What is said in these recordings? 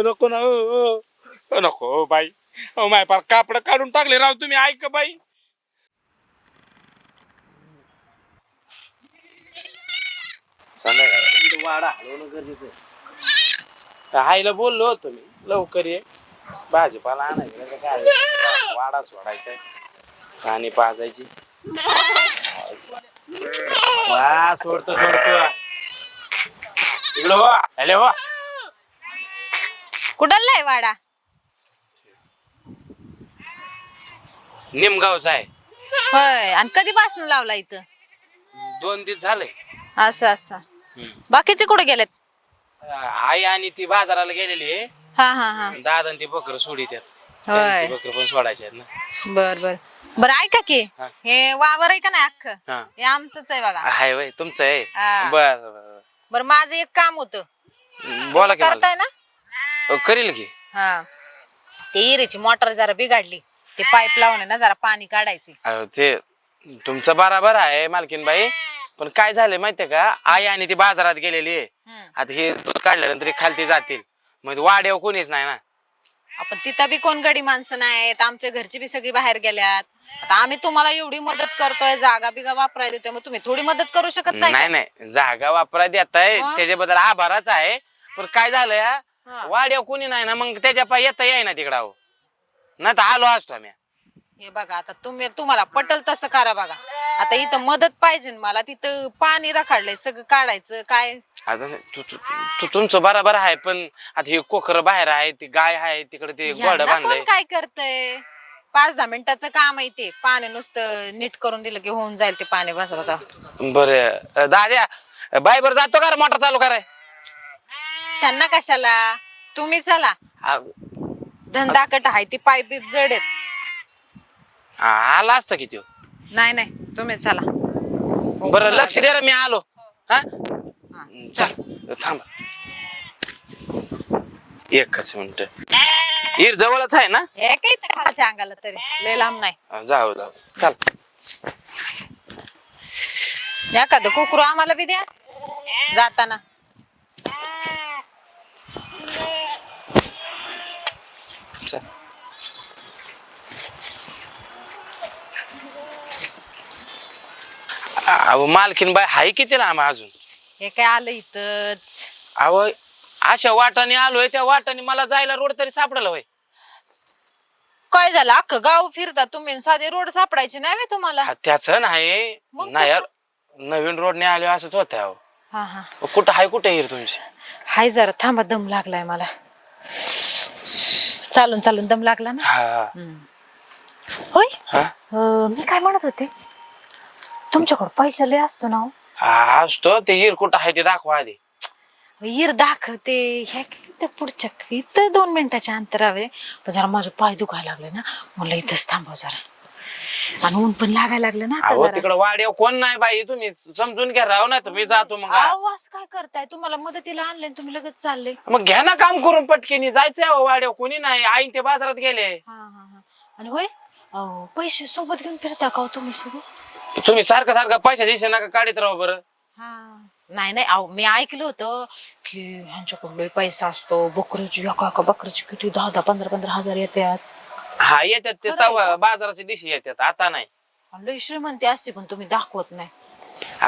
नको ना नको बाई. माय पार कापड काढून टाकले राव तुम्ही. ऐक बाई. संध्याकाळी वाडा हलवणं गरजेचं आहे. आईला बोललो होतो मी लवकर ये भाजीपाला आणायचं काय वाडा सोडायचा पाणी पाजायची. वा सोडतो इकडं हो. हॅलो हो. कुठला आहे वाडा? निमगावचा आहे. होय. आणि कधीपासून लावला इथं? 2 दिवस झाले. असं बाकीचे कुठे गेलेत? आई आणि ती बाजाराला गेलेली आहे. हा दादा आणि ती बकर सोडी त्यात. होय. बकर पण सोडायचे आहेत ना. बर ऐका की हा. हे वावर आहे का नाही अख्खं हा. हे आमचंच आहे बघा. हाय वय तुमचं आहे. हा. बर माझं एक काम होतं. बोला की मला. करताय ना? करील की. हा ते इरेची मोटर जरा बिघडली. ते पाईप लावून ना जरा पाणी काढायचे. ते तुमचं बराबर आहे मालकीनबाई. पण काय झालंय माहितीये का आई आणि ती बाजारात गेलेली आहे. आता हे दूध काढल्यानंतर खालती जातील मग वाड्यावर कोणीच नाही ना. आपण तिथं बी कोण गडी माणसं नाहीत. आमच्या घरची बी सगळी बाहेर गेल्यात. आता आम्ही तुम्हाला एवढी मदत करतोय जागा बिगा वापरायला देतोय मग तुम्ही थोडी मदत करू शकत नाही का? नाही जागा वापरायला देताय त्याच्याबद्दल आभारच आहे. पण काय झालंय वाड्यावर कोणी नाही ना मग त्याच्या पाय येता येई ना तिकडं. नाही तर आलो असतो आम्ही. हे बघा आता तुम्हाला पटल तसं करा बघा. आता इथं मदत पाहिजे मला. तिथं पाणी रखडलंय सगळं काढायचं काय. आता तुमचं बरोबर आहे पण आता हे कोकर बाहेर आहे ती गाय आहे तिकडे ते गोड बांधलंय. काय करतय 5-10 मिनिटाचं काम आहे ते. पाणी नुसतं नीट करून दिलं की होऊन जाईल ते पाणी बसा. बरं दाद्या बाय बर जातो का मोटर चालू कराय? त्यांना कशाला तुम्ही चला. धंदा कट आहे ती पाईप बीप जड आहेत. आला असतं किती. नाही तुम्ही चला. बरं लक्ष द्या मी आलो. हा चल थांबा 1 मिनिट. इर जवळच आहे ना? हे काही तर खालच्या अंगाला तरी लय लांब नाही. जाऊ चल. एखादं कुकरू आम्हाला बी द्या जाताना. चल. अहो मालकीन बाई हाय किती लांब अजून? हे काय आलं इथंच. अहो अशा वाटाने आलोय त्या वाटाने मला जायला रोड तरी सापडला होय. काय झालं अख्खं गाव फिरता तुम्ही साधे रोड सापडायचे नाही तुम्हाला? त्याच नाही नाही यार नवीन रोडने आलो असंच होत. अहो हा कुठं हाय कुठे येईल तुमची? हाय जरा थांबा दम लागलाय मला. चालून दम लागला ना. हा होय. हा मी काय म्हणत होते तुमच्याकडे पैसा लय असतो ना? असतो ते हिर कुठं आहे ते दाखवा आधी. हिर दाखवते ह्या पुढच्या इथं 2 मिनिटाच्या अंतरावर. पण जरा माझे पाय दुखायला लागले ना मला इथंच थांबव जरा. आणि ऊन पण लागायला लागलं ना आता जरा. तिकडे वाड्यावर कोण नाही बाई तुम्ही समजून घ्या राव ना मी जातो मग. आवाज काय करताय तुम्हाला मदतीला आणले तुम्ही लगेच चालले. मग घ्या ना काम करून पटकेनी जायचंय वाड्यावर कोणी नाही. आई ते बाजारात गेले. आणि होय पैसे सोबत घेऊन फिरता का तुम्ही सगळं? तुम्ही सारखं पैशाचे हिस्से नका काढत राहू बरं. नाही अहो मी ऐकलं होतं की ह्यांच्याकडे पैसा असतो. बकरीची एका बकरीची किती 10-15 हजार येतात. हा येतात ते तवा बाजाराच्या दिवशी येतात आता नाही. लय श्रीमंती असते पण तुम्ही दाखवत नाही.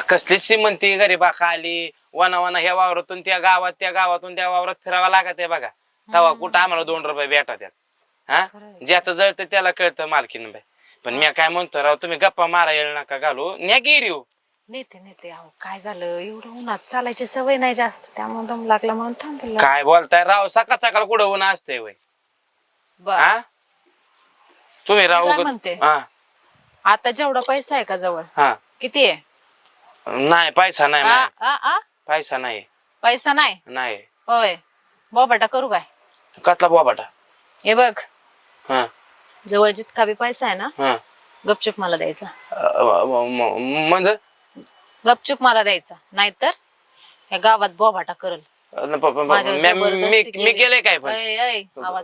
कसली श्रीमंती गरीबा खाली वना ह्या वावरातून त्या गावातून त्या वावरात फिरावं लागत आहे बघा. तवा कुठं आम्हाला 2 रुपये भेटतात. हा ज्याचं जळतं त्याला कळतं मालकीन बाई. पण मी काय म्हणतो राव तुम्ही गप्पा मारा येईल नका घालू न्या गिरी. नेते अहो काय झालं एवढं उन्हात चालायची सवय नाही जास्त त्यामुळे दम लागला म्हणून थांबलो. काय बोलताय राव सकाळ कुठं ऊन असते वय. तुम्ही राव म्हणते आता जेवढा पैसा आहे का जवळ किती आहे? नाही पैसा नाही. पैसा नाही. पैसा नाही होय. बोबाटा करू काय? कसला बोबाटा? हे बघ जवळ जितका बी पैसा आहे ना गपचूप मला द्यायचा. म्हणजे गपचूप मला द्यायचा नाहीतर या गावात बोबाटा करल. मी केलंय काय पण?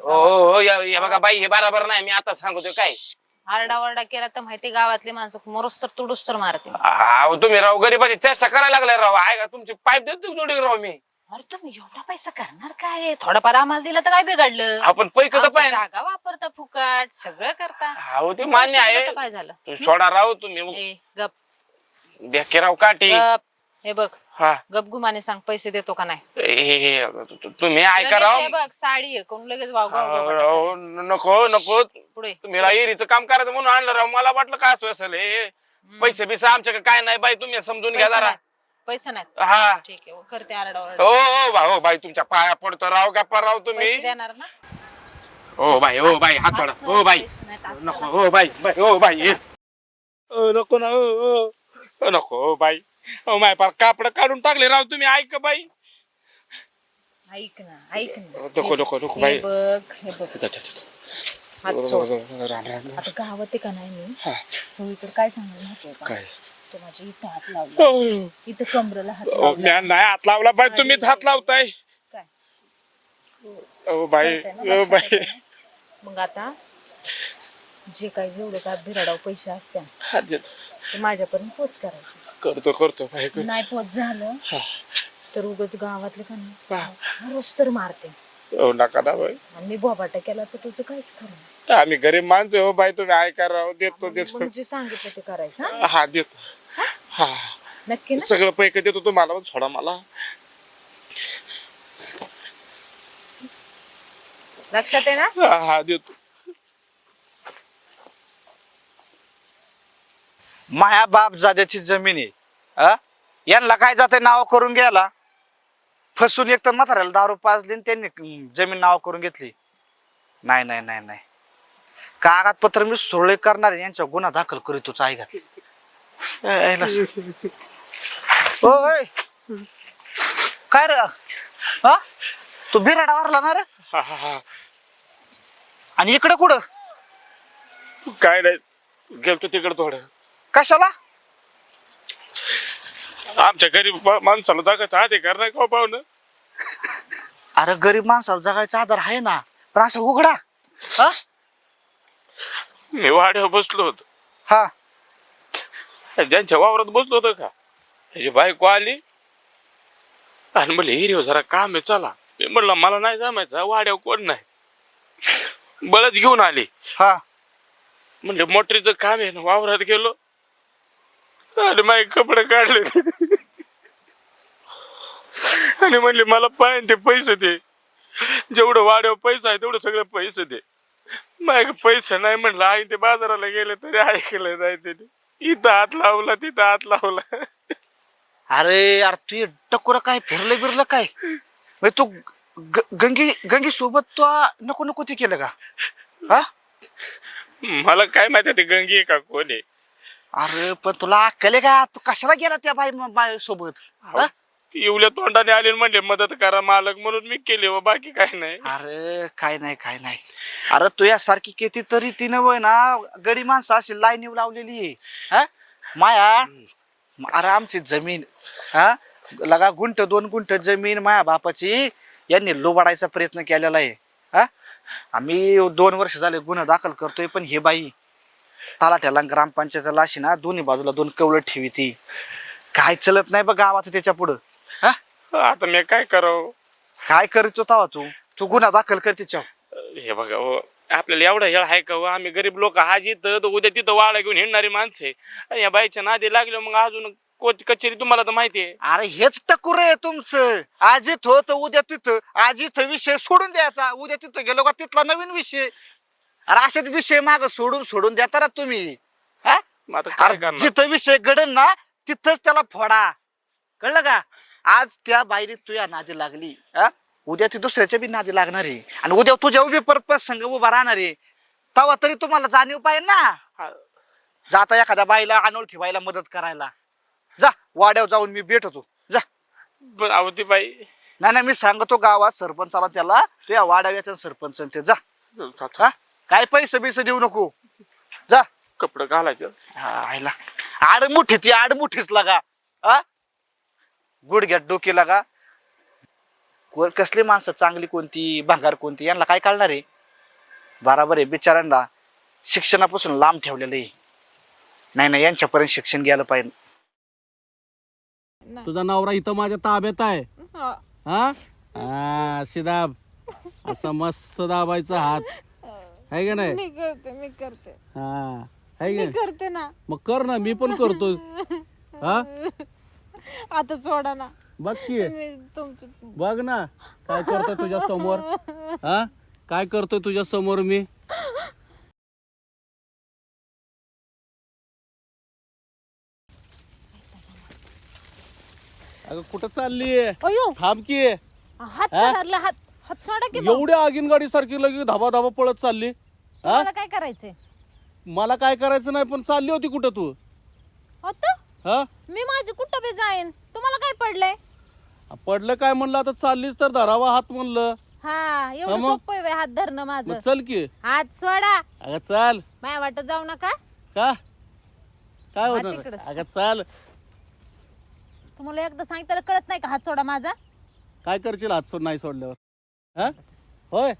हो बघा बाई हे बरोबर नाही. मी आता सांगतोय काय आरडाओरडा केला तर माहिती गावातली माणसं मरुस तर तुडूस तर मारते. तुम्ही राव गरीबाची चेष्टा करायला लागलाय राव. आहे का तुमची पाईप देतो जोडी राव मी. अरे तुम्ही एवढा पैसा करणार काय? थोडाफार आम्हाला दिला तर काय बिघडलं? आपण पैक तर आमची पाहिजे. जागा वापरता फुकट, सगळं करता. हो ते मान्य पैसे दिले आहे. तर काय झालं? तुम्ही सोडा राव तुम्ही ए गप द्या की राव काठी. गप. हे बघ हा गप गुमाने सांग पैसे देतो का नाही? तुम्ही ऐका लगेच राव. हे बघ साडी आहे कोण लगेच वाव अहो, नको नको पुढे तुम्ही एरीचं काम करायचं म्हणून आणलं राव. मला वाटलं काय असं असेल हे. पैसे बिसे आमच्याकडे काय नाही बाई, तुम्ही समजून घ्या जरा. पैसे नाहीत. हा ठीक आहे करते आरडा हो बाई तुमच्या पाया पडतो राव. गप्पा राव तुम्ही. पैसे देणार ना? हो बाई हात सोडा. हो बाई नको. हो बाई हो बाई नको ना. नको हो बाई. हो माय पार कापड काढून टाकले राव तुम्ही. ऐक बाई. ऐक ना नको बाई. हे बघ हात सोड. आता गावात आहे का नाही मी सगळीकडे काय सांगणार माहितीये का? काय तो माझ्या इथं हात लावला, इथं कमरेला हात लावला. नाही हात लावला बाई. तुम्हीच हात लावताय. काय ओ बाई कळतंय ना? ओ लक्षात बाई. येतंय ना? मग आता जे काही जेवढे काय भिराडाव पैसे असत्या हात देतो. ते माझ्यापर्यंत पोच करायचे. करतो बाई. नाही पोच झालं तर उगाच गावातले का नाही रोज तर मारते. हो नका ना बाई. आणि मी बोबाटा केला तर तुझं काहीच खरं नाही. आम्ही गरीब माणसं हो बाई. तुम्ही ऐका राव. देतो मग जे सांगितलं ते करायचं हा? हा देतो. हा नक्की ना? सगळं पैक देतो तुम्हाला. पण सोडा मला. लक्षात आहे ना? हा देतो. माया बाप जाद्याची जमीन आहे. यांना काय जाते नाव करून घ्यायला. फसून एक तर म्हाताऱ्याला दारू पाजली आणि त्यांनी जमीन नाव करून घेतली. नाही नाही नाही नाही कागदपत्र मी सुरळे करणार यांच्या गुन्हा दाखल करीतोच आई घात. ओय काय रे हा तू बिराडा वारला ना रे? आणि इकडे कुठं? काय नाही गेलतो तिकडे थोडं. कशाला? आमच्या गरीब माणसाला जगायचा अधिकार नाही का पाहुणं? अरे गरीब माणसाला जगायचा आधार आहे ना, पण असं उघडा. हा मी वाड्यावर बसलो होतो. हा ज्यांच्या वावरात बसलो होतो का त्याची बायको आली आणि म्हणले हिरीव जरा काम आहे चला. मी म्हणलं मला नाही जमायचं. वाड्यावर कोण नाही. बळच घेऊन आली. हा म्हणजे मोटरीचं काम आहे ना. वावरात गेलो आणि माझे कपडे काढले आणि म्हणले मला पाहिजे ते पैसे दे. जेवढं वाड्यावर पैसा आहे तेवढं सगळं पैसे दे. माझ्या पैसे नाही म्हणलं. आई ते बाजाराला गेले तरी ऐकलं नाही त्याने. इथं हात लावला तिथं हात लावला. अरे यार तू टकोर काय फिरलं बिरलं काय? तू गंगी सोबत तू नको नको ते केलं का? हा मला काय माहिती ते गंगी आहे का कोण आहे. अरे पण तुला अक्कल आहे का? तू कशाला गेला त्या बाई सोबत? ती येवल्या तोंडाने आली म्हणले मदत करा मालक म्हणून मी केली व बाकी काय नाही. अरे काय नाही अरे तू यासारखी किती तरी तिनं वय ना गडी माणसं अशी लाईन लावलेली आहे. हा माया अरे आमची जमीन हा लगा गुंठ 2 गुंठ जमीन माया बापाची यांनी लुबाडायचा प्रयत्न केलेला आहे. हा आम्ही 2 वर्ष झाले गुन्हा दाखल करतोय पण हे बाई तलाट्याला ग्रामपंचायतीला अशी ना दोन्ही बाजूला 2 कवळ ठेवी ती. काय चलत नाही बघ गावाचं त्याच्या पुढं. हा आता मी काय करावं? काय करतो तवा तू गुन्हा दाखल कर तिच्यावर. हे बघा हो, आपल्याला एवढा हेळ आहे का हो? आम्ही गरीब लोक आज इथं उद्या तिथं वाडा घेऊन हिंडणारी माणसं आहे. आणि या बाईच्या नादी लागल्या मग अजून कचेरी तुम्हाला तर माहिती आहे. अरे हेच टकुर आहे तुमचं. आज इथं होतं उद्या तिथं. आज इथं विषय सोडून द्यायचा उद्या तिथं गेलो का तिथला नवीन विषय. अरे असेच विषय माग सोडून देता ना तुम्ही. हा मग आता काय अरे करणार? जिथं विषय घडन ना तिथंच त्याला फोडा. कळलं का? आज त्या बाईने तुझ्या नादी लागली. हा उद्या ती दुसऱ्याच्या बी नादी लागणार आहे आणि उद्या तुझ्या उभी परत संघ उभा राहणार आहे. तेव्हा तरी तुम्हाला जाणीव पाहिजे ना. जाता एखाद्या बाईला अनोळखी बाईला मदत करायला जा. वाड्यावर जाऊन मी भेटतो जा. पण अहो ती बाई नाही मी सांगतो गावात सरपंचाला त्याला तुझ्या वाड्याच्या सरपंच ते जा. हा काय पैसे बिसे देऊ नको जा. कपडे घालायचं आयला आडमुठी आडमुठीच लागा. हा गुडघ्यात डोके लागा. कसली माणसं चांगली कोणती भंगार कोणती यांना काय कळणार आहे. बराबर आहे बिचाऱ्यांना शिक्षणापासून लांब ठेवलेलं आहे. नाही यांच्यापर्यंत शिक्षण गेलं पाहिजे. तुझा नवरा इथं माझ्या ताब्यात आहे. हा हा अशी दाब, असा मस्त दाबायचा हात, आहे का नाही? मी करते हा आहे का? करते ना. मग कर ना, मी पण करतो. हा आता सोडा ना. बघ की, मी तुमची बघ ना काय करतोय तुझ्या समोर. हा काय करतोय तुझ्या समोर मी. अगं कुठं चालली? अयो थांब की. हात का धरला? हात हात सोडा की मग. एवढ्या आगीन गाडी सारखी लगे धाबा धाबा पळत चालली. हा तुम्हाला काय करायचंय मला काय करायचं नाही, पण चालली होती कुठं तू? आता? हा मी माझी कुठं बी जाईन, तुम्हाला काय पडलंय? पडलं काय म्हणलं, आता चाललीस तर धरावा हात म्हणलं. हा एवढं मग? सोपं आहे हात धरणं माझं. मग चल की. हात सोडा. अगं चाल. माझ्या वाटत जाऊ नका. का काय हा, होणार? तिकडंच. अगं चाल. तुम्हाला एकदा सांगितलं कळत नाही का हात सोडा माझा? काय करशील हात सोड नाही सोडल्यावर? हा होय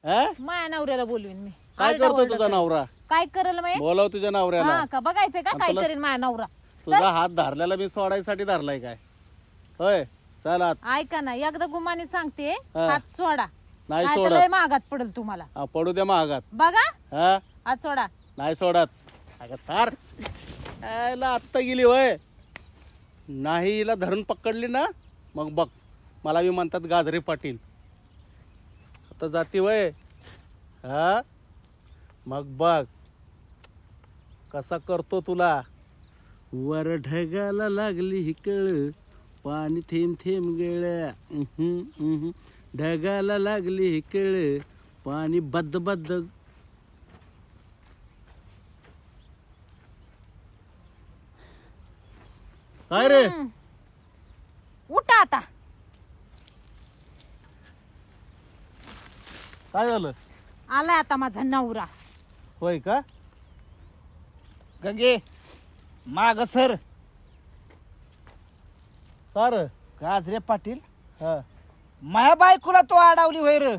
हा माया नवऱ्याला बोलवीन मी. काय आरडा करतोय ओरडा तुझा करेन. नवरा? काय करेल मग? बोलाव तुझ्या नवऱ्याला. हा का बघायचंय का आणि काय तुला- करेन माझ्या नवरा? तुझा हात धरल्याला मी सोडायसाठी धरलाय काय? होय चल आत. ऐका ना, एकदा गुमानी सांगते, हा. हात सोडा. नाही नाहीतर सोडत. लय महागात पडेल तुम्हाला. हा, पडू द्या महागात. बघा हा हात सोडा. नाही सोडत. अगं सार यायला आत्ता गेली होय. नाही हिला धरून पकडली ना, मग बघ मला मी म्हणतात गाजरे पाटील. आता जाती वय. हा मग बघ कसा करतो तुला. वर ढगाला लागली ही कळ, पाणी थेंब थेंब गेळ. ढगाला लागली ही कळ, पाणी बद्द बद्द. काय रे? हम्म. उठा आता. काय झालं? आलाय आता माझा नवरा. होय का? गंगे माग सर. का रे? गाजरे पाटील, हा माया बायकोला तो अडवली होय र?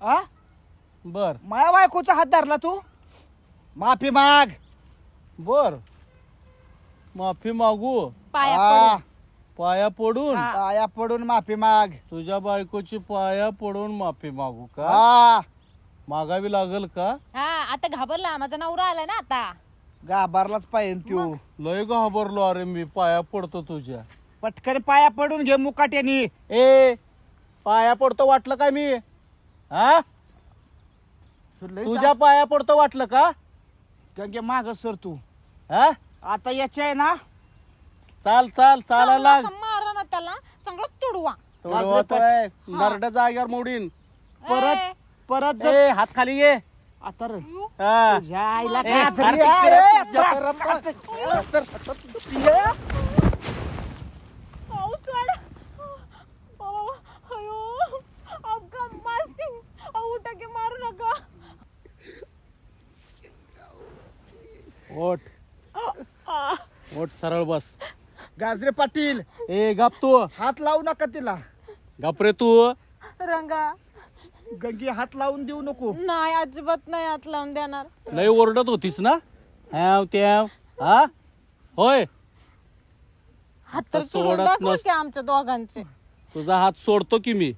आ बर माया बायकोचा हात धरला तू? माफी माग. बर माफी मागू? पाया आ, पडून. पाया पडून? हा. पाया पडून माफी माग. तुझ्या बायकोची पाया पडून माफी मागू का? हा मागावी लागल का? हा आता घाबरला माझा नवरा आलाय ना आता. गाभारलाच पाहिजे तू. लय घाबरलो अरे मी. पाया पडतो तुझ्या. पटकन पाया पडून घे मुकाट्यानी. ए पाया पडतो वाटलं काय मी? हा तुझ्या पाया पडतो वाटलं का? गंगे माग सर तू. हा आता याच्या आहे ना, चाल चाल चालायला लाग. असं मारा ना त्याला, चांगला तुडवा. थोडं नरड जाग्यावर मोडीन. परत ए, परत जर ए हात खाली घे. आता रे हा. तुझ्या आईला ए, गाजरी अरे, आहे. पाऊस वाढ. अयो अबका मास्ती. उठा की मारू नका. ओठ ओठ सरळ बस. गाजरे पाटील ए गप तू. हात लावू नका तिला. गप रे तू. रंगा गंगे हात लावून देऊ नको. नाही, अजिबात नाही हात लावून देणार. लय ओरडत होतीस ना. हॅव त्याव. हा होय. हात तर आता सोडून सोडत दाखवा नस- की आमच्या दोघांचे. तुझा हात सोडतो की मी.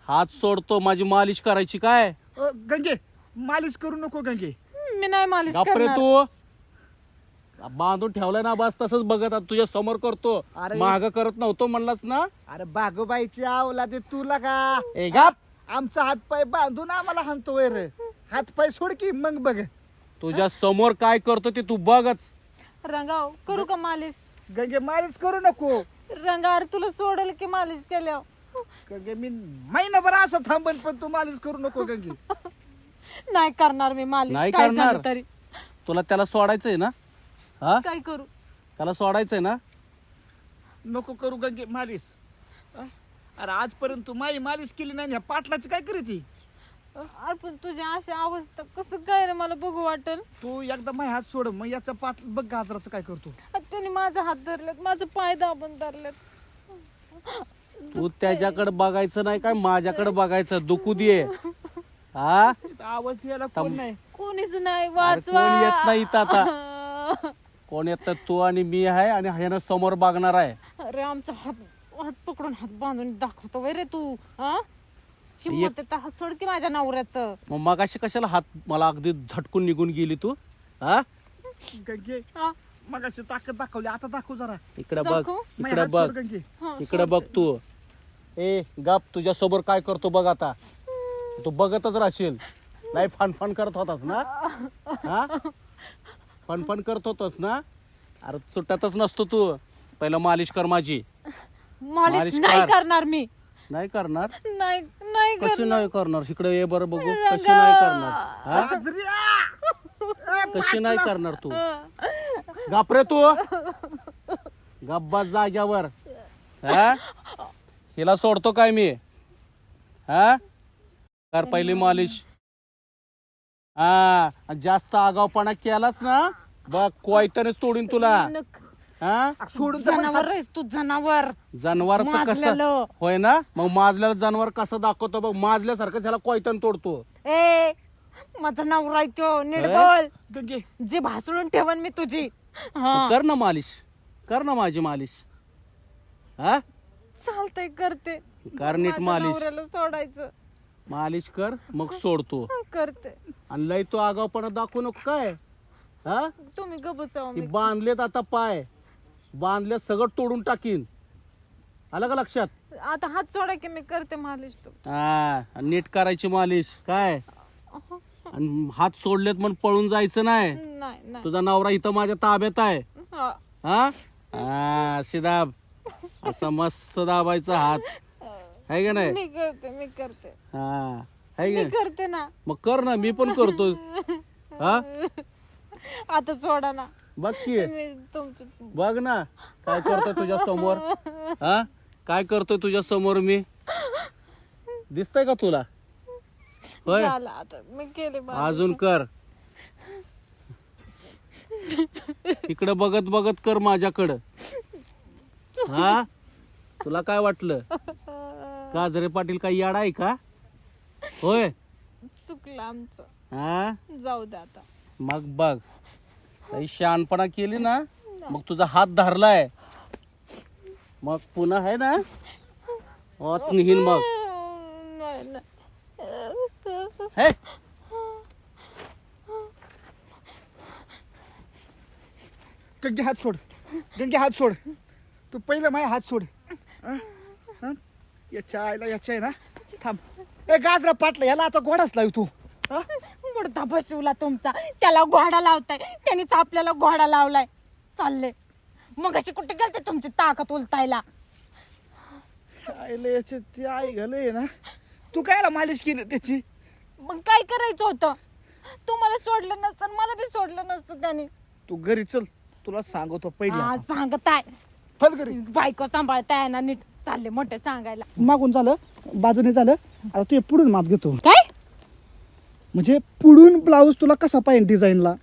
हात सोडतो. माझी मालिश करायची काय? गंगे मालिश करू नको गंगे. मी नाही मालिश गप रे करणार. तू. बांधून ठेवलाय ना बस तसंच बघत आता तुझ्या समोर करतो. अरे. माग करत नव्हतो म्हणलास ना. अरे बागोबाईची आवलादे तुला का? ए गप. आमचा हात पाय बांधून आम्हाला हाणतोय रे. हात पाय सोड की मग बघ. तुझ्या समोर काय करतो ते तू बघच. रंगाव करू का मालिश? गंगे मालिश करू नको. रंगा अरे तुला सोडेल की मालिश केल्यावर? गंगे मी महिनाभर असं थांबन पण तू मालिश करू नको गंगे. नाही करणार मी मालिश. नाही काय करणार? झालं तरी. तुला त्याला सोडायचंय ना. हा काय करू? त्याला सोडायचंय ना. नको करू गंगे मालिश. अरे आजपर्यंत तू माझी मालिश केली नाही. ह्या पाटलाची काय करीत ही? अरे पण तुझी अशी अवस्था कसं काय रे, मला बघू वाटेल. तू एकदा माझे हात सोड मग याचा पाट बघ गाजराचं काय करतो. त्याने माझा हात धरलेत, माझं पाय दाबून धरलेत. तू त्याच्याकडे बघायचं नाही काय माझ्याकडे बघायचं. दुखू दे. हा आवाज द्यायला कोण नाही. कोणीच नाही. अरे वाचवा. कोण येत नाही इथं आता. कोण येत तू आणि मी आहे आणि ह्यानं समोर बघणार आहे. अरे आमचा हात हात पकडून हात बांधून दाखवतो वय रे तू हा हिम्मत आहे तर हात सोड की माझ्या नवऱ्याचं. मग मगाशी कशाला हात मला अगदी झटकून निघून गेली तू? हा गंगे हा, मगाशी ताकद दाखवली, आता दाखव जरा. इकडे बघ, दाखव. इकडे बघ, गंगे हा, इकडे बघ तू. ए गप, तुझ्या सोबत काय करतो बघ आता. तू बघतच राहशील. नाही फन करत होतास ना? हा फन करत होतास ना? अरे सुटतच नसतो तू. पहिलं मालिश कर माझी. मालिश मालिश नाही कर. करणार मी. नाही करणार? नाही नाही कशी करणार. नाही करणार? इकडे ये बरं बघू. रंगा. कशी नाही करणार? हा बाजरी, आ! कशी नाही करणार तू? गापरे तू गप्पा जाग्यावर. हा हिला सोडतो काय मी? हा कर पहिली मालिश. हा जास्त आगावपणा केलास ना बघ कोयत्यानेच तोडीन तुला. हा सोडून तर जनावर आहेस तू, जनावर. जनावरच कसं माजलेलं. होय ना? मग माजल्याला जनावर कसं दाखवतो बघ. माजल्यासारखं त्याला कोयत्याने तोडतो. ए माझा नवरा आहे तो, नीट ए? बोल. गंगे जे भासळून ठेवन मी तुझी. हा. कर ना मालिश, कर ना माझी मालिश. हा चालतंय करते. कर नीट माझ्या मालिश. नवऱ्याला सोडायचं. मालिश कर मग सोडतो. करते. आणि लय तो आगावपणा दाखवू नको काय. हा तुम्ही गबचाव ती मी. बांधलेत आता पाय. बांधले सगळं तोडून टाकीन. आलं का लक्षात? आता हात सोडा की मी करते मालिश तू. हा आणि नीट करायची मालिश काय. आणि हात सोडलेत म्हणून पळून जायचं नाही. नाही नाही. तुझा नवरा इथं माझ्या ताब्यात आहे. हा. हा अशी दाब. असा मस्त दाबायचा हात आहे का नाही? मी करते. हा आहे मी का? करते ना. मग कर ना, मी पण करतो. हा आता सोडा ना. बघ की, मी तुमची बघ ना काय करतोय तुझ्या समोर. हा काय करतोय तुझ्या समोर मी. दिसतंय का तुला? होय झालं आता मी केले मालिश. अजून कर. इकडे बघत बघत कर माझ्याकडं. हा तुला काय वाटलं गाजरे पाटील काही याड आहे का? होय चुकलं आमचं. हा जाऊ दे आता. मग बघ काही शहाणपणा केली ना मग तुझा हात धरलाय मग पुन्हा आहे ना आत निघीन मग. नाही, नाही. हे गंगे हात सोड, गंगे हात सोड. तू पहिलं माझ्या हात सोड. हा? हा? याच्या आईला याच्या आहे ना. थांब. ए गाजरा पाटला याला आता गोडाच लाव तू. हा? मुडदा बसवला तुमचा. त्याला घोडा लावताय. त्यांनीच आपल्याला घोडा लावलाय. चालले मग अशी कुठे गेलते तुमची ताकद उलटायला. आईला याच्या ती आई घालय ना. तू कायला मालिश केली त्याची? मग काय करायचं होतं? तुम्हाला सोडलं नसतं मला बी सोडलं नसतं त्याने. तू घरी चल, तुला सांगतो पहिले. हा सांगताय. चल घरी. बायको सांभाळताय ना नीट. चालले मोठे सांगायला. मागून झालं, बाजूने झालं. आता तू पुढून माप घेतो. काय म्हणजे पुढून ब्लाऊज तुला कसा पाहिजे डिझाईनला?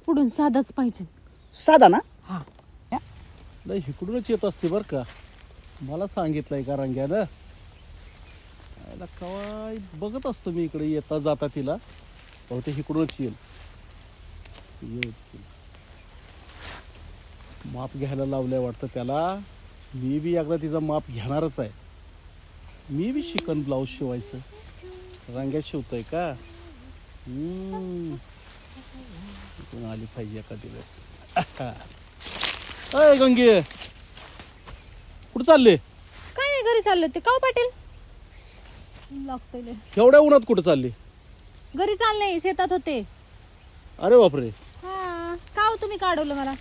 पुढून साधाच पाहिजे. साधा ना? हा. लय इकडूनच येत असते बर का. मला सांगितलंय का रंग्यानं. काय बघत असतो मी इकडे येता जाता तिला. बहुतेक इकडूनच येईल. माप घ्यायला लावलंय वाटतं त्याला. मी बी एकदा तिचा माप घेणारच आहे. मी बी शिकन ब्लाऊज शिवायचं. रंग्यात शिवतोय का? इकडून आली पाहिजे एका दिवस. अय गंगे कुठं चालले? काय नाही घरी चाललं ते काव पाटील. लागतोय लय. एवढ्या उन्हात कुठं चालली? घरी चालले शेतात होते. अरे बापरे. हा काव तुम्ही काढवलं मला.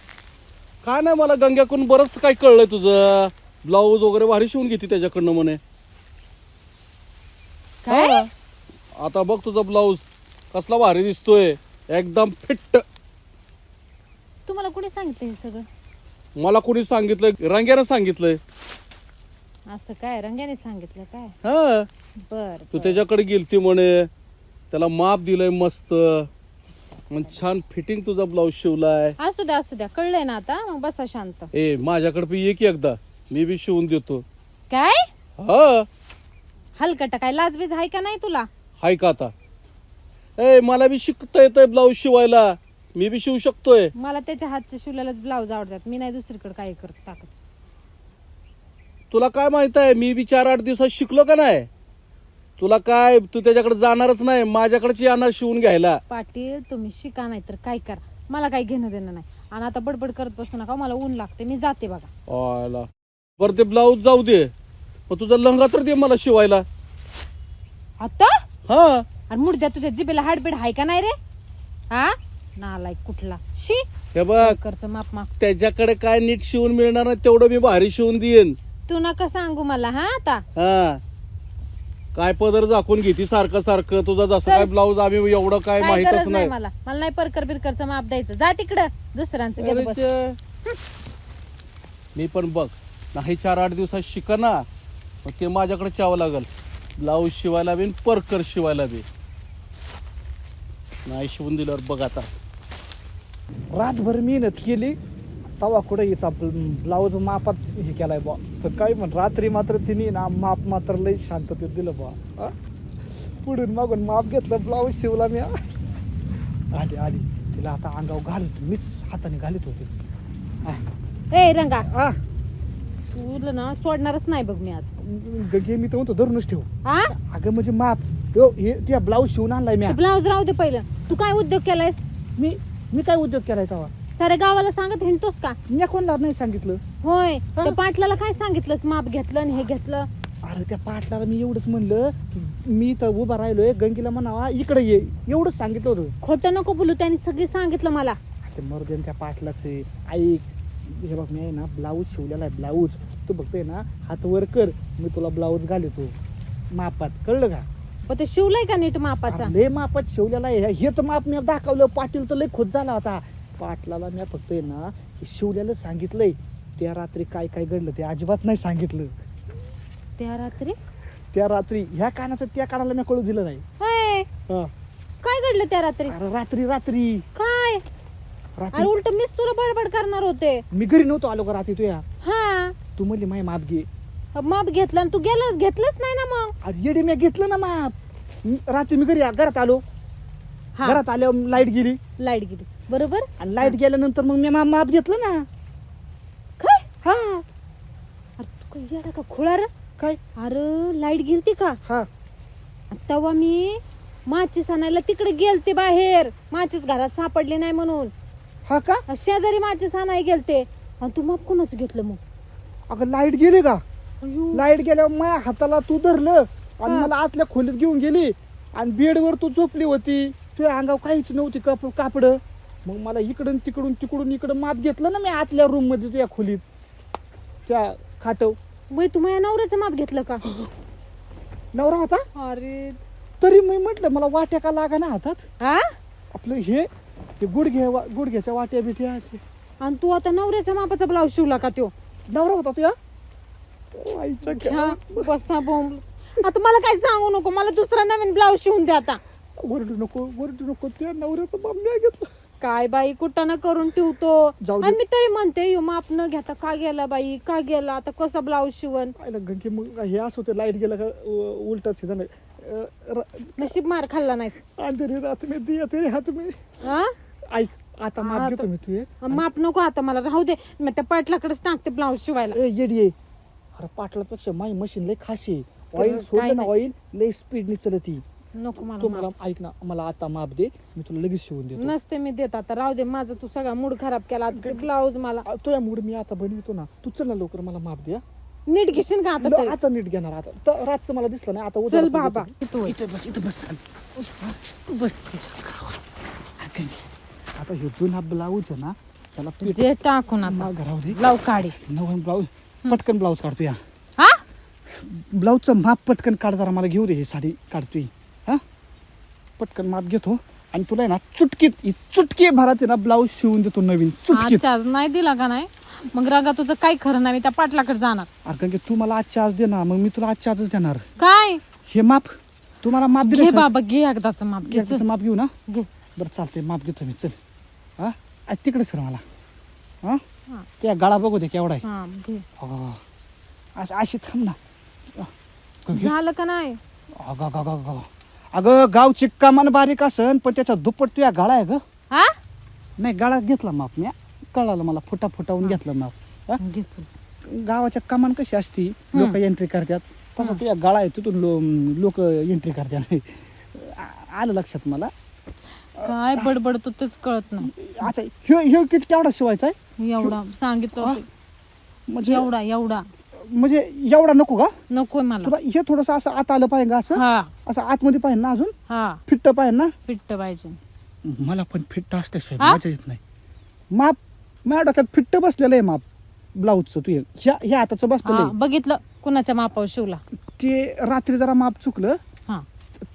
काय नाही मला गंग्याकडून बरंच काय कळलंय तुझं. ब्लाऊज वगैरे भारी शिवून घेते त्याच्याकडनं म्हणे. काय हा. आता बघ तुझा ब्लाऊज कसला भारी दिसतोय. एकदम फिट. तुम्हाला कोणी सांगितलं हे सगळं? मला कोणी सांगितलंय? रंग्यानं सांगितलंय. असं काय रंग्याने सांगितलं काय? हा बर तू त्याच्याकडे गेलती म्हणे. त्याला माप दिलंय मस्त. मग छान फिटिंग तुझा ब्लाऊज शिवलाय. असू द्या कळलंय ना आता. मग बसा शांत. ए माझ्याकडे बी ये की एकदा. मी बी शिवून देतो. काय हा हलकट काय लाजबीज आहे का नाही तुला? हाय का आता? ए मला बी शिकता येतंय ब्लाऊज शिवायला. मी बी शिवू शकतोय. मला त्याच्या हातचे शिवलेलाच ब्लाऊज आवडतात. मी नाही दुसरीकडे काय करत टाकत. तुला काय माहित आहे मी बी 4-8 दिवसात शिकलो का नाही? तुला काय, तू त्याच्याकडे जाणारच नाही, माझ्याकडेच येणार शिवून घ्यायला. पाटील तुम्ही शिका नाही तर काय करा, मला काही घेणं देणं नाही. आणि आता बडबड करत बसू नका, मला ऊन लागते, मी जाते बघा. आला बरं ते ब्लाऊज जाऊ दे, मग तुझा लंगा तर दे मला शिवायला. आता हा आणि मुडद्या तुझ्या जिबेला हाडबीड हाय का नाही रे? हा नालायक कुठला शी. हे बघ, कर्ज माप माप त्याच्याकडे काय नीट शिवून मिळणार नाही तेवढं मी भारी शिवून देईन. तू नका सांगू मला. हा आता हा काय पदर झाकून घेती सारखं सारखं, तुझा जसं काय ब्लाऊज आम्ही एवढं काय काय माहितच गरज नाही नाही. मला नाही परकर बिरकरचं माप द्यायचं. जा तिकडं दुसऱ्यांचं घेत बस. अरे मी पण बघ नाही 4-8 दिवसात शिका ना, मग ते माझ्याकडे चावं लागल. ब्लाऊज शिवायला बी परकर शिवायला बी नाही शिवून दिल्यावर बघ आता. रातभर मेहनत केली तवा कुठे हिचा ब्लाऊज मापात हे केलाय बा. तर काय म्हण रात्री मात्र तिने ना माप मात्र लई शांततेत दिलं बा. पुढून मागून माप घेतलं, ब्लाऊज शिवला मी. आली आली तिला आता अंगावर घालत, मीच हाताने घालीत होते. ए रंगा तुला ना सोडणारच नाही बघ मी आज. गगे मी तर म्हणतो धरूनच ठेव. हा अगं म्हणजे माप हे त्या ब्लाऊज शिवून आणलाय मी. ब्लाऊज राहू दे पहिलं. तू काय उद्योग केलायस? मी काय उद्योग केलाय तेव्हा? सारे गावाला सांगत हिंडतोस का? मी कोणाला नाही सांगितलं. होय त्या पाटलाला काय सांगितलंस? माप घेतलं आणि हे घेतलं. अरे त्या पाटलाला मी एवढंच म्हणलं की मी तर उभा राहिलोय, गंगीला म्हणावा इकडे ये, एवढंच सांगितलं होतं. खोटं नको बोलू, त्यांनी सगळी सांगितलं मला. ते मर्दन त्या पाटलाच ऐक. हे बघ मी आहे ना ब्लाऊज शिवलेला आहे, ब्लाऊज तू बघतोय ना, हात वर कर, मी तुला ब्लाऊज घालतो मापात, कळलं का? पण ते शिवलंय का नीट मापाचा? लय मापात शिवलेला आहे. हे तर माप मी दाखवलं, पाटील तर लय खुश झाला होता. पाटलाला मी फक्त आहे ना शिवलेलं सांगितलंय. त्या रात्री काय काय घडलं ते अजिबात नाही सांगितलं. त्या रात्री ह्या कानाचं त्या कानाला मी कळू दिलं नाही. होय हा. काय घडलं त्या रात्री? अरे रात्री काय? अरे उलट मीच तुला बडबड करणार होते. मी घरी नव्हतो आलो का रात्री तुया. हा तू म्हणली माय माप घे. माप घेतलं आणि तू घेतलंच नाही ना मग. अरे येडे मी घेतलं ना माप. रात्री मी घरात आलो. हा घरात आल्यावर लाईट गेली लाईट गेली बरोबर. आणि लाईट गेल्यानंतर मग मी माप घेतलं ना. काय? हा अरे तू काय येडा का खुळा रे? काय? अरे लाईट गेलती का? हा तेव्हा मी माचीस आणायला तिकडे गेलते बाहेर. माचीस घरात सापडले नाही म्हणून. हा का? शेजारी माचीस आणाय गेलते. आणि तू माप कोणाचं घेतलं मग? अगं लाईट गेली का? अयो. लाईट गेल्यावर माझ्या हाताला तू धरलं आणि हा. मला आतल्या खोलीत घेऊन गेली आणि बेडवर तू झोपली होती. तुझ्या अंगावर काहीच नव्हती कापड. मग मला इकडून तिकडून इकडं माप घेतलं ना मी आतल्या रूम मध्ये तुझ्या खोलीत त्या खाटव. मग तू माझ्या नवऱ्याचं माप घेतलं का? नवरा होता अरे तरी मी म्हटलं मला वाट्या का लागा ना हातात. हा आपलं हे ते गुडघ्याच्या वाट्या बिट्या. आणि तू आता नवऱ्याच्या मापाचा ब्लाऊज शिवला का त्यो? नवरा होता तुझ्या? आईच्या घ्या, बसा बोंब. आता मला काय सांगू नको, मला दुसरा नवीन ब्लाऊज शिवून द्या आता. वरडू नको त्या नवऱ्याचं बाप मी घेतलं. काय बाई कुठं ना करून ठेवतो. जाऊ दे. आणि मी तरी म्हणते यो माप न घेता का गेला बाई, का गेला? आता कसा ब्लाऊज शिवण? पाहिलं गंगे मग हे असं होतं लाईट गेलं का उलट सीधा नाही. नशीब मार खाल्ला नाहीस. अंधेरी रात में दिया तेरे हात में. हा ऐक आता माप आता- घेतो मी तुझे. माप नको आता मला, राहू दे. मी त्या पाटलाकडेच टाकते ब्लाऊज शिवायला. येडी ये. अरे पाटलापेक्षा माई मशीन लय खाशी. ऑइल काय सोडलं ना, नाही. ऑइल लय स्पीडनी चलती. नको मला तू माप. मला ऐक ना, मला आता माप दे, मी तुला लगेच शिवून देतो. नसते मी देत आता, राहू दे. माझं तू सगळा मूड खराब केला. ब्लाऊज मला तुझ्या मूड मी आता बनवितो ना. तू चल ना लवकर मला माप द्या. नीट घेशील का आता तरी? आता नीट घेणार. आता तर रातचं मला दिसलं नाही. आता उद्या चल रात्री बाबा देतो. तू इथं बस बस. आता हे जुना ब्लाऊज आहे ना, त्याला पीठ जे टाकून आता घरावर दे. ब्लाऊज काढे. नवीन ब्लाऊज पटकन ब्लाऊज काढतो या. हा ब्लाऊजचं माप पटकन काढ जरा, मला घेऊ दे. ही साडी काढतोय. हा पटकन माप घेतो आणि तुला आहे ना चुटकी भरात आहे ना ब्लाऊज शिवून देतो नवीन चुटकीत. आज नाही दिला का नाही मग रंगा तुझं काही खरं नाही. मी त्या पाटलाकडे जाणार. अरे कारण की तू मला आजच्या आज दे ना, मग मी तुला आजच्या आजच देणार. काय हे माप तू मला माप घे दिले बाबा, घे एकदाच माप घे. चल, माप घेऊ ना. घे. बरं चालतंय, माप घेतो मी. चल हा आज तिकडे सर मला. हा हा. त्या गाळा बघू दे केवढा आहे. हा, घे. अगं, अशी थांब ना. झालं का नाही? अगं गावची कमान बारीक असन पण त्याचा दुप्पट तुझ्या गाळा आहे ग. हा नाही गाळा घेतला माप मी. कळालं मला, फुटावून घेतलं माप. हा? घे चल. गावाच्या कमान कशी असती लोक एंट्री करतात तसं तुझ्या गळा आहे तिथून लोक एंट्री करतात आलं लक्षात मला. काय बडबडतो तेच कळत नाही. अच्छा ह्यो किती केवढा शिवायचा आहे एवढा सांगितलं होतं. म्हणजे एवढा म्हणजे एवढा नको का नकोय मला. तुला हे थोडस असं आत आलं पाहिजे का असं हा असं आतमध्ये पाहिजे ना अजून हा फिट्ट पाहिजे ना. फिट्ट पाहिजे. मला पण फिट्ट असते हा? मजा येत नाही. माप माझ्या डोक्यात फिट्ट बसलेलं आहे माप ब्लाऊजचं तू ह्या हाताचं बसलेलं हा, आहे. बघितलं कुणाच्या मापावर शिवला. ते रात्री जरा माप चुकलं हा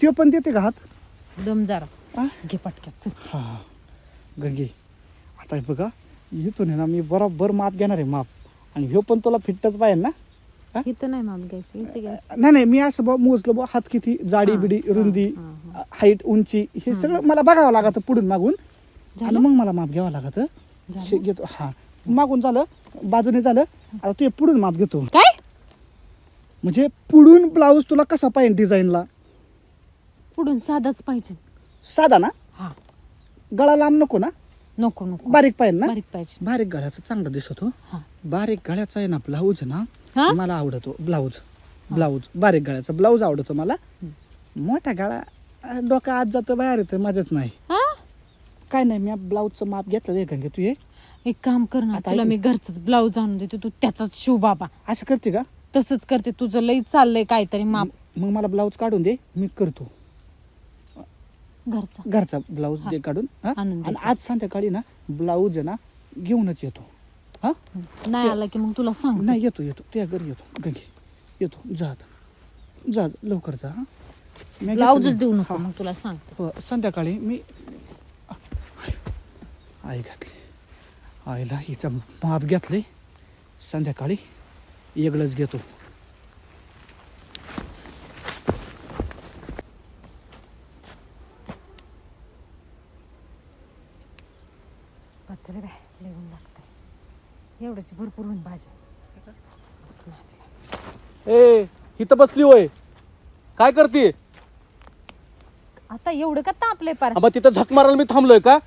ते पण देते का हात. दम जरा हा? घे पटक्यात चल. हा गंगे आता हे बघा इथून आहे ना मी बरोबर माप घेणार आहे माप आणि ह्यो पण तुला फिट्टच पाहिजे ना. इथं नाही माप घ्यायचं इथे घ्यायचं. नाही मी असं मोजलं बा हात किती जाडी बिडी रुंदी हा. हाईट उंची हे सगळं मला बघावं लागत पुढून मागून आणि झालं? मग मला माप घ्यावं लागत. झालं? घेतो हा मागून झालं बाजूने झालं आता तू हे पुढून माप घेतो. काय म्हणजे पुढून ब्लाऊज तुला कसा पाहिजे डिझाईनला. पुढून साधाच पाहिजे. साधा ना हा गळा लांब नको ना नको नको बारीक पाहिजे ना. बारीक पाहिजे. बारीक गळ्याचा चांगला दिसतो. हा बारीक गळ्याचा आहे ना ब्लाऊज ना हा? मला आवडतो. ब्लाऊज बारीक गळ्याचा ब्लाऊज आवडतो मला. मोठा गळा डोका आत जातं बाहेर येतं मजाच नाही. हा काय नाही मी ब्लाऊजचं माप घेतलं आहे का तू हे एक काम कर ना आता तुला ऐक. मी घरचंच ब्लाऊज आणून देते तू त्याचाच शिव बाबा. असं करते का. तसंच करते तुझं लई चाललंय काहीतरी माप. मग मला ब्लाऊज काढून दे मी करतो घरचा घरचा ब्लाऊज दे काढून हा? आणून आणि देते. आज संध्याकाळी ना ब्लाऊज आहे ना घेऊनच येतो. हा नाही आला की मग तुला सांग. नाही येतो त्या घरी येतो गंगे येतो जा लवकर जा. हा मी घेतो ब्लाऊजच ना. देऊ नको हा. मग तुला सांगते. हो, संध्याकाळी मी आई घातली आईला हिचं माप घेतले संध्याकाळी वेगळंच घेतो. चल बाय लिहून लागतंय एवढ्याची भरपूर होऊन भाजी. ए इथं बसली होय काय करते. आता एवढं का तापलंय पार. मग तिथं झक मारायला मी थांबलोय का.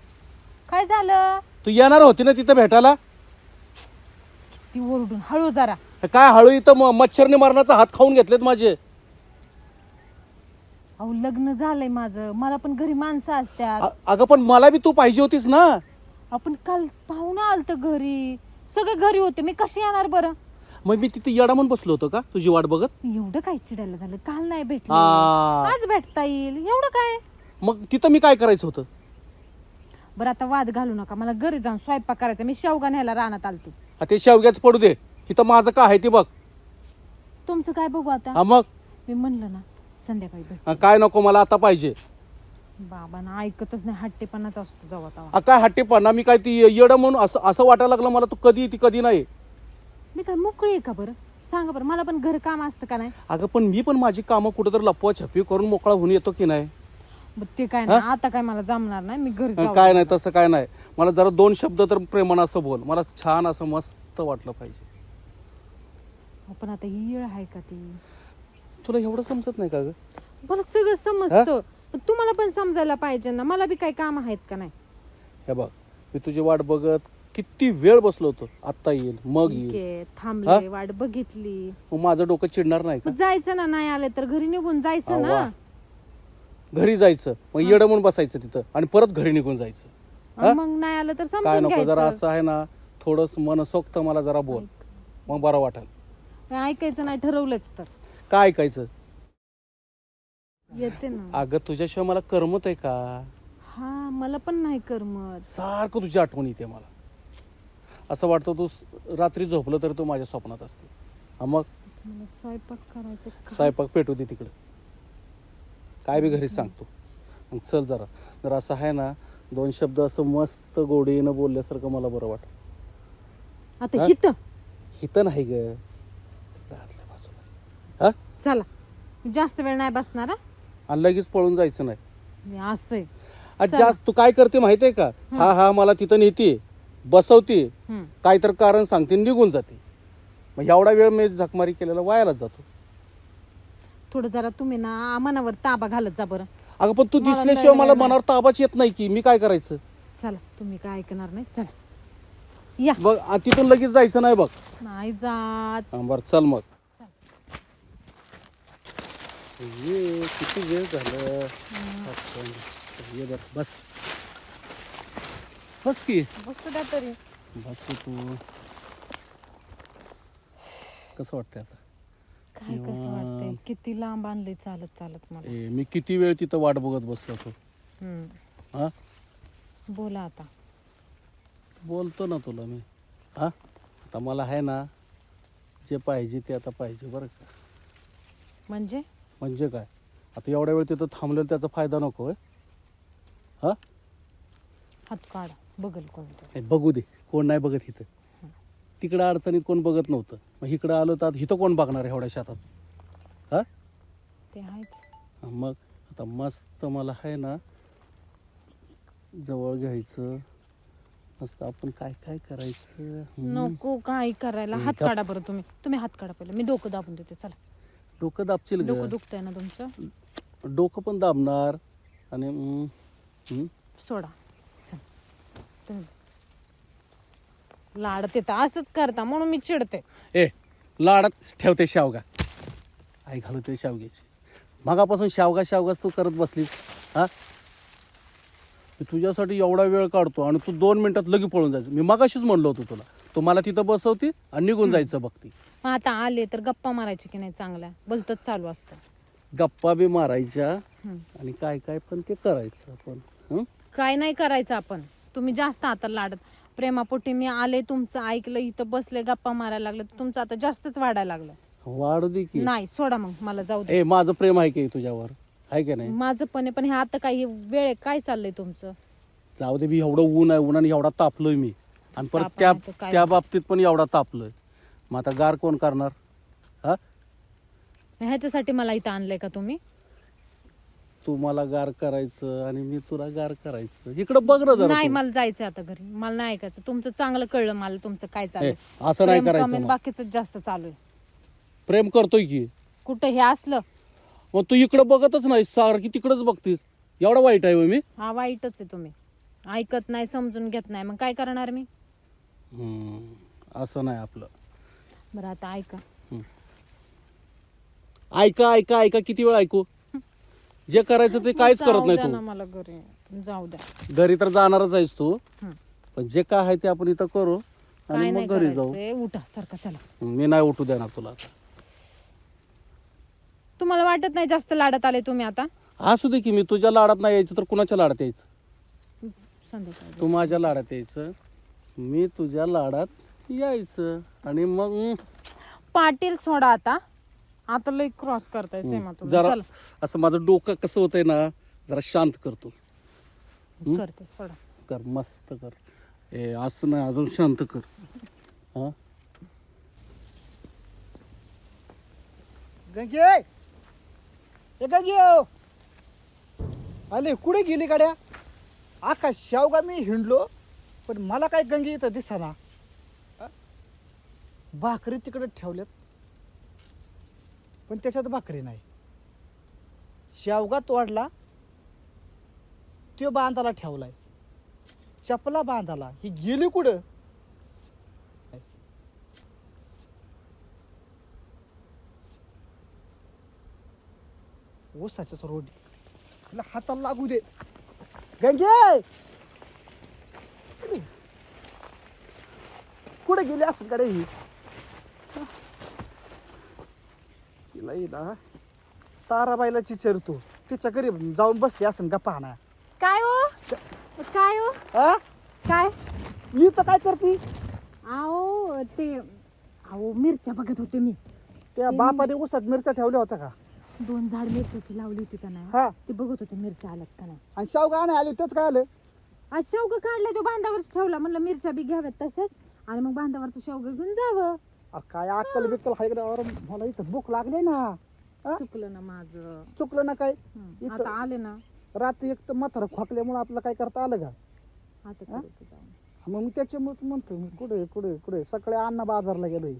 काय झालं. तू येणार होती ना तिथं भेटायला. ती ओरडून हळू जरा. काय हळू इथं मच्छरने मारण्याचा हात खाऊन घेतलेत माझे. अहो लग्न झालंय माझं मला पण घरी माणसं असतात. अगं पण मला बी तू पाहिजे होतीस ना. आपण काल पाहुणा आलत घरी सगळे घरी होते मी कशी येणार बरं. मग मी तिथे येडा म्हणून बसलो होतो का तुझी वाट बघत. एवढं काय चिडायला झालं काल नाही भेटलं आ. आज भेटता येईल एवढं काय. मग तिथं मी काय करायचं होतं. बरं आता वाद घालू नका मला घरी जाऊन स्वयंपाक करायचा मी शेवगा न्यायला रानात आलते. ते शेवग्याच पडू दे इथं माझं काय आहे ते बघ. तुमचं काय बघू आता. हा मग मी म्हणलं ना संध्याकाळी भेट. काय नको मला आता पाहिजे. बाबा ना ऐकतच नाही हट्टेपणाच असतो जेव्हा तेव्हा. काय हट्टीपणा मी काय ती येडं म्हणून असं वाटायला लागलं मला तू कधी येते कधी नाही. मी काय मोकळी आहे का बरं सांगा बरं मला पण घर काम असतं का नाही. अगं पण मी पण माझी कामं कुठं तर लपवा छपी करून मोकळा होऊन येतो की नाही. बरं ते काय नाही आता काय मला जमणार नाही मी घरी जाऊ. काय नाही तसं काय नाही. मला जरा 2 शब्द तर प्रेमानं असं बोल. मला छान असं मस्त वाटलं पाहिजे. पण आता ही येळ आहे का ती. तुला एवढं समजत नाही का ग. मला सगळं समजतं पण तुम्हाला पण समजायला पाहिजे ना मला बी काही काम आहेत का नाही. हे बघ मी तुझी वाट बघत किती वेळ बसलो होतो. आत्ता येईल मग ठीक येईल. आहे थांबले वाट बघितली. मग माझं डोकं चिडणार नाही का. मग जायचं ना नाही आले तर घरी निघून जायचं ना. वा. घरी जायचं मग येडं म्हणून बसायचं तिथं आणि परत घरी निघून जायचं. हा? मग नाही आलं तर काय समजून नको जरा घ्यायचं. असं आहे ना थोडस मनसोक्त मला जरा बोल मग बरं वाटेल. ऐकायचं नाही ठरवलंच तर काय ऐकायचं. येते ना. अगं तुझ्याशिवाय मला करमत आहे का. हा मला पण नाही करमत. सारखं तुझी आठवण येते मला. असं वाटतं तू रात्री झोपलं तर तू माझ्या स्वप्नात असते. हा मग मला स्वयंपाक करायचं का? स्वयंपाक पेटू दे तिकडे. काय बी घरी सांगतो. मग चल जरा असं आहे ना 2 शब्द असं मस्त गोडीनं बोलल्यासारखं मला बरं वाटत. आता हा? हित इथं नाही ग दारातल्या बाजूला. हा चला जास्त वेळ नाही बसणार हा? आणि लगेच पळून जायचं नाही. मी असं आहे. आज चला. जास्त तू काय करते माहितीये का. हा मला तिथं नेते बसवते हम्म. काय तर कारण सांगते निघून जाते. मग एवढा वेळ मी झकमारी केलेला वायालाच जातो. थोडं जरा तुम्ही ना मनावर ताबा घालत जा बरं. अगं पण तू मला दिसल्याशिवाय नाही मला मनावर ताबाच येत नाही की मी काय करायचं. चला तुम्ही काय ऐकणार नाही चला. या बघ तिथून लगेच जायचं नाही बघ. नाही जात. बरं चल मग. ये किती वेळ झालं. ये बघ बस बस की बसू द्या तरी. बस की तू. कसं वाटतंय आता? काय कसं वाटतंय, किती लांब आणले चालत चालत मला. मी किती वेळ तिथं वाट बघत बसलो होतो. हा बोला आता. बोलतो ना तुला मी. हा आता मला आहे ना जे पाहिजे ते आता पाहिजे बरं का. म्हणजे म्हणजे काय, आता एवढ्या वेळ तिथं थांबलेलं त्याचा फायदा नको आहे. हा हात काढा, बघल कोणतं. हे बघू दे, कोण नाही बघत इथं. तिकडं अडचणीत कोण बघत नव्हतं, मग इकडं आलो तर इथं कोण बघणार एवढ्या शेतात. हा ते आहेच. मग आता मस्त मला आहे ना जवळ घ्यायचं, मस्त आपण काय काय करायचं. नको काय करायला. हात काढा बरं तुम्ही. तुम्ही हात काढा पहिलं, मी डोकं दाबून देते. चला. डोकं दाबशील डोकं ग. दुखतंय ना तुमचं? डोकं पण दाबणार आणि सोडा. चल. तुम्ही लाडत येतं असंच करता म्हणून मी चिडते. ए लाडात ठेवते शेवगा. आई घालते शेवग्याची. मगापासून शेवगा शेवगाच तू करत बसलीस. हा मी तुझ्यासाठी एवढा वेळ काढतो आणि तू 2 मिनिटात लगे पळून जायचं. मी मगाशीच म्हणलो होतो तुला, तू मला तिथं बसवती आणि निघून जायचं बघती. मग आता आले तर गप्पा मारायची की नाही चांगल्या? बोलतच चालू असतं. गप्पा बी मारायच्या आणि काय काय पण ते करायचं आपण. काय नाही करायचं आपण. तुम्ही जास्त आता लाडत. प्रेमापोटी मी आले, तुमचं ऐकलं, इथं बसले, गप्पा मारायला लागले, तुमचं आता जास्तच वाढायला लागलं. वाढू दे की. नाही सोडा, मग मला जाऊ दे. माझं प्रेम आहे की तुझ्यावर, आहे की नाही? माझं पण आहे, पण हे आता काही वेळ आहे, काय चाललंय तुमचं? जाऊ दे. मी एवढं ऊन आहे, उन्हाने एवढा तापलोय मी, आणि परत ताप आहे तर काय? त्या बाबतीत पण एवढा तापलोय. मग आता गार कोण करणार? हा ह्याच्यासाठी मला इथं आणलंय का तुम्ही? तू मला गार करायचं आणि मी तुला गार करायचं. इकडं बघ ना जरा नाही, तू. मला जायचं आता घरी. मला नाही ऐकायचं. तुमचं चांगलं कळलं मला, तुमचं काय चालू आहे. असं नाही प्रेम करायचं कमी, मग. बाकीचं जास्त चालू आहे. प्रेम करतोय की. कुठं हे असलं? मग तू इकडं बघतच नाही, सारखी तिकडच बघतीस. एवढा वाईट आहे होय मी? हा वाईटच आहे. तुम्ही ऐकत नाही, समजून घेत नाही, मग काय करणार मी? असं नाही आपलं. बरं आता ऐका. ऐका ऐका ऐका, किती वेळ ऐकू? जे करायचं ते काहीच करत जाऊ नाही द्या ना तू. मला घरी जाऊ द्या. घरी तर जाणारच आहेस तू, हं. पण जे काय आहे ते आपण इथं करू काय आणि नाही मग घरी जाऊ. करायचंय, उठा सारखं. चला. मी नाही उठू देणार तुला आता. तुम्हाला वाटत नाही जास्त लाडत आले तुम्ही आता? असू दे की, मी तुझ्या लाडात नाही यायचं तर कुणाच्या लाडात यायचं? संध्याकाळी तू माझ्या लाडात यायचं, मी तुझ्या लाडात यायचं, आणि मग पाटील सोडा आता. आता लई क्रॉस करताय सीमा तुम्ही. जरा चला असं माझं डोकं कसं होतंय ना, जरा शांत करतो. करते सोडा. कर, मस्त कर. असं नाही, अजून शांत कर. हा गंगे, ए गंगे, आले कुठे गेली गाड्या? आकाश शेवगा मी हिंडलो, पण मला काय गंगे इथं दिसाना. भाकरी तिकडे ठेवल्यात, पण त्याच्यात भाकरी नाही. शेवगा तोडला, तो बांधाला ठेवलाय, चपला बांधाला. ही गेली कुठं? ओसाच्याच रोड तिला हाताला लागू दे. गंगे कुठे गेली असं कडे? ही तिला ना ताराबाईला चिचरतो, तिच्या घरी जाऊन बसते असं गप्पा ना. काय हो? काय हो? हा काय? मी तर काय करते? आओ ते मिरच्या बघत होते मी. त्या बापाने उसात मिरच्या ठेवल्या होत्या का? 2 झाड मिरच्याची लावली होती का नाही? हा, ते बघत होते मिरच्या आल्यात का नाही. आणि शेवगा नाही आली, तेच काय आलं? आज शेवगा काढलाय तो बांधावरच ठेवला. म्हणलं मिरच्या बी घ्याव्यात तशाच, आणि मग बांधावरचं शेवगा घेऊन जावं. अरे काय अक्कल बिक्कल हाय का? अरे मला इथं भूक लागली ना. हा? चुकलं ना माझं. चुकलं ना काय? हं, आता आले ना. रात्री एक तर म्हातारं खोकल्यामुळे आपलं काय करता आलं का? आता करते जाऊन. मग मी त्याच्यामुळे म्हणतो, मी कुठे कुठे कुठे सकाळी अण्णा बाजारला गेलोय.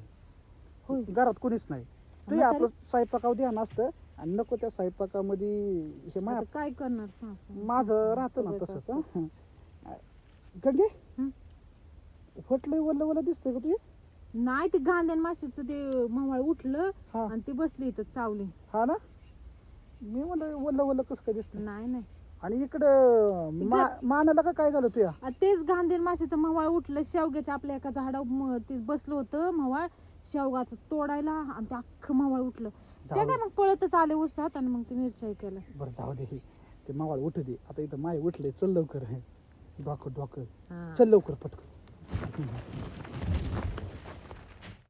होय. घरात कोणीच नाही. तू म्हातारी? आपलं स्वयंपाकावर ध्यान असतं, आणि नको त्या स्वयंपाकामध्ये हे आता काय करणार सांग. माझं राहतं ना तसंच. हं. गंगे, हं? फटलंय वल्ल वल्ल दिसतंय का तुझे? नाही ते गांधेन माशीचं ते मवाळ उठलं हा. आणि ते बसले इथं चावले. हा ना, मी म्हणलं वल्ल वल्ल कसं काय दिसतं. नाही नाही आणि इकडं मानाला का काय झालं तुया? तेच गांधीन माशीचं मवाळ उठलं. शेवग्याच्या आपल्या एका झाडावर ते बसलं होतं मवाळ, शेवगाचं तोडायला, आणि ते अख्खं मवाळ उठलं. ते काय मग पळतच आले उसात आणि मग ते मिरच्या केलं. बरं जाऊ दे, ते मावाळ उठू दे. आता इथं माय उठले, चल लवकर. डोकं हा. चल लवकर पटकन.